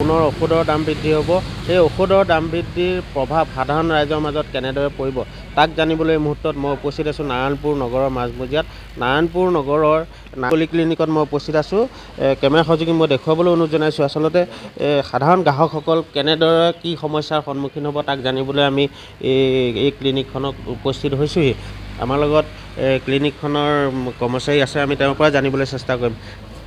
পুনৰ ঔষধৰ দাম বৃদ্ধি হ'ব। এই ঔষধৰ দাম বৃদ্ধিৰ প্ৰভাৱ সাধাৰণ ৰাইজৰ মাজত কেনেদৰে পৰিব তাক জানিবলৈ এই মুহূৰ্তত মই উপস্থিত আছোঁ নাৰায়ণপুৰ নগৰৰ মাজমজিয়াত। নাৰায়ণপুৰ নগৰৰ পলিক্লিনিকত মই উপস্থিত আছোঁ। কেমেৰা সহযোগী মই দেখুৱাবলৈ অনুৰোধ জনাইছোঁ। আচলতে সাধাৰণ গ্ৰাহকসকল কেনেদৰে কি সমস্যাৰ সন্মুখীন হ'ব তাক জানিবলৈ আমি এই ক্লিনিকখনত উপস্থিত হৈছোঁহি। আমাৰ লগত ক্লিনিকখনৰ কৰ্মচাৰী আছে, আমি তেওঁৰ পৰা জানিবলৈ চেষ্টা কৰিম।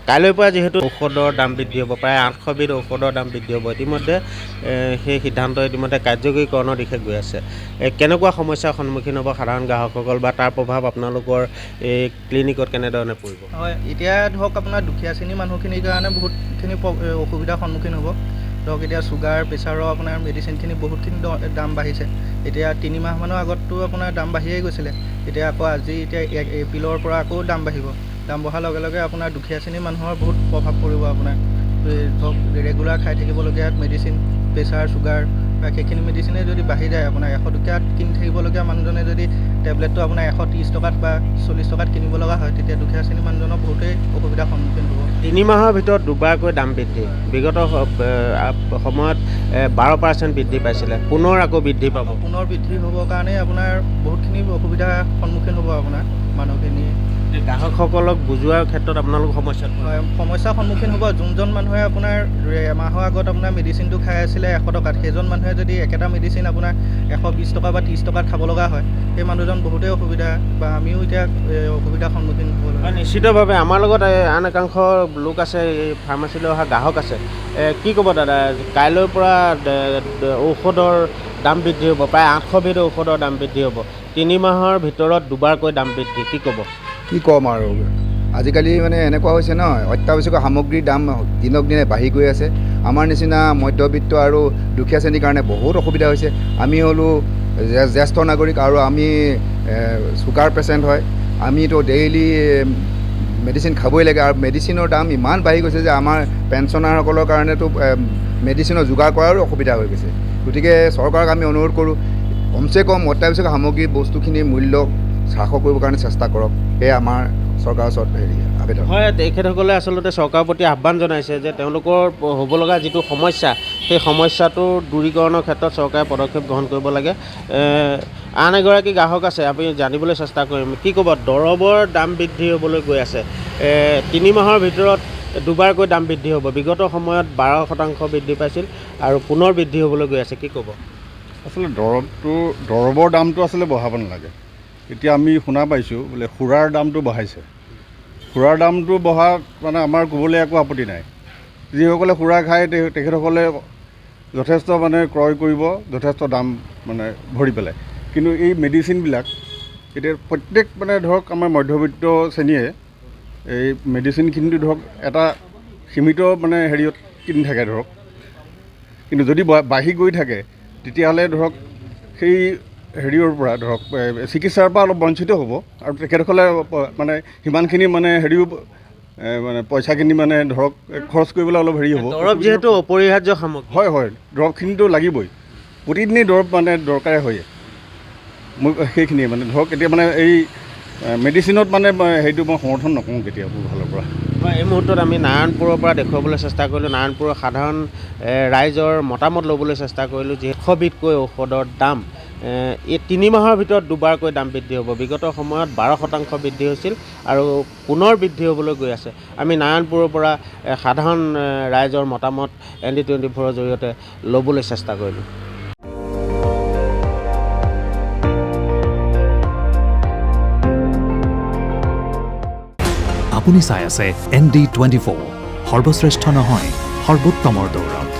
কাইলৈৰ পৰা যিহেতু ঔষধৰ দাম বৃদ্ধি হ'ব, প্ৰায় 800 বিধ ঔষধৰ দাম বৃদ্ধি হ'ব। ইতিমধ্যে সেই সিদ্ধান্ত ইতিমধ্যে কাৰ্যকৰীকৰণৰ দিশে গৈ আছে। কেনেকুৱা সমস্যাৰ সন্মুখীন হ'ব সাধাৰণ গ্ৰাহকসকল বা তাৰ প্ৰভাৱ আপোনালোকৰ এই ক্লিনিকত কেনেধৰণে পৰিব? হয়, এতিয়া ধৰক আপোনাৰ দুখীয়া শ্ৰেণীৰ মানুহখিনিৰ কাৰণে বহুতখিনি অসুবিধাৰ সন্মুখীন হ'ব। ধৰক এতিয়া চুগাৰ প্ৰেছাৰৰ আপোনাৰ মেডিচিনখিনি বহুতখিনি দাম বাঢ়িছে। এতিয়া 3 মাহমানৰ আগততো আপোনাৰ দাম বাঢ়িয়েই গৈছিলে। এতিয়া আকৌ আজি এপ্ৰিলৰ পৰা আকৌ দাম বাঢ়িব। দাম বঢ়াৰ লগে লগে আপোনাৰ দুখীয়া শ্ৰেণীৰ মানুহৰ বহুত প্ৰভাৱ পৰিব। আপোনাৰ ধৰক ৰেগুলাৰ খাই থাকিবলগীয়া মেডিচিন, প্ৰেছাৰ, চুগাৰ বা সেইখিনি মেডিচিনে যদি বাঢ়ি যায়, আপোনাৰ 100 টকাত কিনি থাকিবলগীয়া মানুহজনে যদি টেবলেটটো আপোনাৰ 130 টকাত বা 40 টকাত কিনিব লগা হয়, তেতিয়া দুখীয়া শ্ৰেণীৰ মানুহজনৰ বহুতেই অসুবিধাৰ সন্মুখীন হ'ব। 3 মাহৰ ভিতৰত দুবাৰকৈ দাম বৃদ্ধি। বিগত সময়ত 12% বৃদ্ধি পাইছিলে, পুনৰ আকৌ বৃদ্ধি পাব। পুনৰ বৃদ্ধি হ'বৰ কাৰণে আপোনাৰ বহুতখিনি অসুবিধাৰ সন্মুখীন হ'ব আপোনাৰ মানুহখিনি। গ্ৰাহকসকলক বুজোৱাৰ ক্ষেত্ৰত আপোনালোক সমস্যাত সমস্যাৰ সন্মুখীন হ'ব। যোনজন মানুহে আপোনাৰ এমাহৰ আগত আপোনাৰ মেডিচিনটো খাই আছিলে 100 টকাত, সেইজন মানুহে যদি একেটা মেডিচিন আপোনাৰ 120 টকা বা 30 টকাত খাব লগা হয়, সেই মানুহজন বহুতেই অসুবিধা বা আমিও এতিয়া অসুবিধাৰ সন্মুখীন হ'ব লাগে। নিশ্চিতভাৱে আমাৰ লগত আন একাংশ লোক আছে, এই ফাৰ্মাচীলৈ অহা গ্ৰাহক আছে। কি ক'ব দাদা, কাইলৈৰ পৰা ঔষধৰ দাম বৃদ্ধি হ'ব, প্ৰায় 800 বিধ ঔষধৰ দাম বৃদ্ধি হ'ব। 3 মাহৰ ভিতৰত দুবাৰকৈ দাম বৃদ্ধি, কি ক'ব? কি ক'ম আৰু, আজিকালি মানে এনেকুৱা হৈছে ন, অত্যাৱশ্যকীয় সামগ্ৰীৰ দাম দিনক দিনে বাঢ়ি গৈ আছে। আমাৰ নিচিনা মধ্যবিত্ত আৰু দুখীয়া শ্ৰেণীৰ কাৰণে বহুত অসুবিধা হৈছে। আমি হ'লোঁ জ্যেষ্ঠ নাগৰিক আৰু আমি চুগাৰ পেচেণ্ট হয়। আমিতো ডেইলি মেডিচিন খাবই লাগে আৰু মেডিচিনৰ দাম ইমান বাঢ়ি গৈছে যে আমাৰ পেঞ্চনাৰসকলৰ কাৰণেতো মেডিচিনৰ যোগাৰ কৰাৰো অসুবিধা হৈ গৈছে। গতিকে চৰকাৰক আমি অনুৰোধ কৰোঁ, কমচে কম অত্যাৱশ্যকীয় সামগ্ৰীৰ বস্তুখিনিৰ মূল্য হ্ৰাস কৰিবৰ কাৰণে চেষ্টা কৰক। সেয়া আমাৰ চৰকাৰৰ ওচৰত আবেদন। হয়, তেখেতসকলে আচলতে চৰকাৰৰ প্ৰতি আহ্বান জনাইছে যে তেওঁলোকৰ হ'ব লগা যিটো সমস্যা, সেই সমস্যাটো দূৰীকৰণৰ ক্ষেত্ৰত চৰকাৰে পদক্ষেপ গ্ৰহণ কৰিব লাগে। আন এগৰাকী গ্ৰাহক আছে, আমি জানিবলৈ চেষ্টা কৰিম। কি ক'ব, দৰৱৰ দাম বৃদ্ধি হ'বলৈ গৈ আছে। 3 মাহৰ ভিতৰত দুবাৰকৈ দাম বৃদ্ধি হ'ব। বিগত সময়ত 12% বৃদ্ধি পাইছিল আৰু পুনৰ বৃদ্ধি হ'বলৈ গৈ আছে, কি ক'ব? আচলতে দৰৱৰ দামটো আচলতে বঢ়াব নালাগে। এতিয়া আমি শুনা পাইছোঁ বোলে সুৰাৰ দামটো বঢ়াইছে। সুৰাৰ দামটো বঢ়াত মানে আমাৰ ক'বলৈ একো আপত্তি নাই। যিসকলে সুৰা খায় তেখেতসকলে যথেষ্ট মানে ক্ৰয় কৰিব, যথেষ্ট দাম মানে ভৰি পেলাই। কিন্তু এই মেডিচিনবিলাক এতিয়া প্ৰত্যেক মানে ধৰক আমাৰ মধ্যবিত্ত শ্ৰেণীয়ে এই মেডিচিনখিনিটো ধৰক এটা সীমিত মানে হেৰিয়ত কিনি থাকে ধৰক। কিন্তু যদি বাঢ়ি গৈ থাকে তেতিয়াহ'লে ধৰক সেই হেৰিয়ৰ পৰা ধৰক চিকিৎসাৰ পৰা অলপ বঞ্চিত হ'ব আৰু তেখেতসকলে মানে সিমানখিনি মানে হেৰিও মানে পইচাখিনি মানে ধৰক খৰচ কৰিবলৈ অলপ হেৰি হ'ব। দৰৱ যিহেতু অপৰিহাৰ্য সামগ্ৰী। হয় হয়, দৰৱখিনিতো লাগিবই, প্ৰতিদিনেই দৰৱ মানে দৰকাৰে হয়। মই সেইখিনিয়ে মানে ধৰক এতিয়া মানে এই মেডিচিনত মানে সেইটো মই সমৰ্থন নকৰোঁ কেতিয়া মোৰ ফালৰ পৰা। হয়, এই মুহূৰ্তত আমি নাৰায়ণপুৰৰ পৰা দেখুৱাবলৈ চেষ্টা কৰিলোঁ। নাৰায়ণপুৰৰ সাধাৰণ ৰাইজৰ মতামত ল'বলৈ চেষ্টা কৰিলোঁ। যি 100 বিধকৈ ঔষধৰ দাম, এই 3 মাহৰ ভিতৰত দুবাৰকৈ দাম বৃদ্ধি হ'ব। বিগত সময়ত 12% বৃদ্ধি হৈছিল আৰু পুনৰ বৃদ্ধি হ'বলৈ গৈ আছে। আমি নাৰায়ণপুৰৰ পৰা সাধাৰণ ৰাইজৰ মতামত ND24ৰ জৰিয়তে ল'বলৈ চেষ্টা কৰিলোঁ। আপুনি চাই আছে ND24, সৰ্বশ্ৰেষ্ঠ নহয়, সৰ্বোত্তমৰ দৌৰ।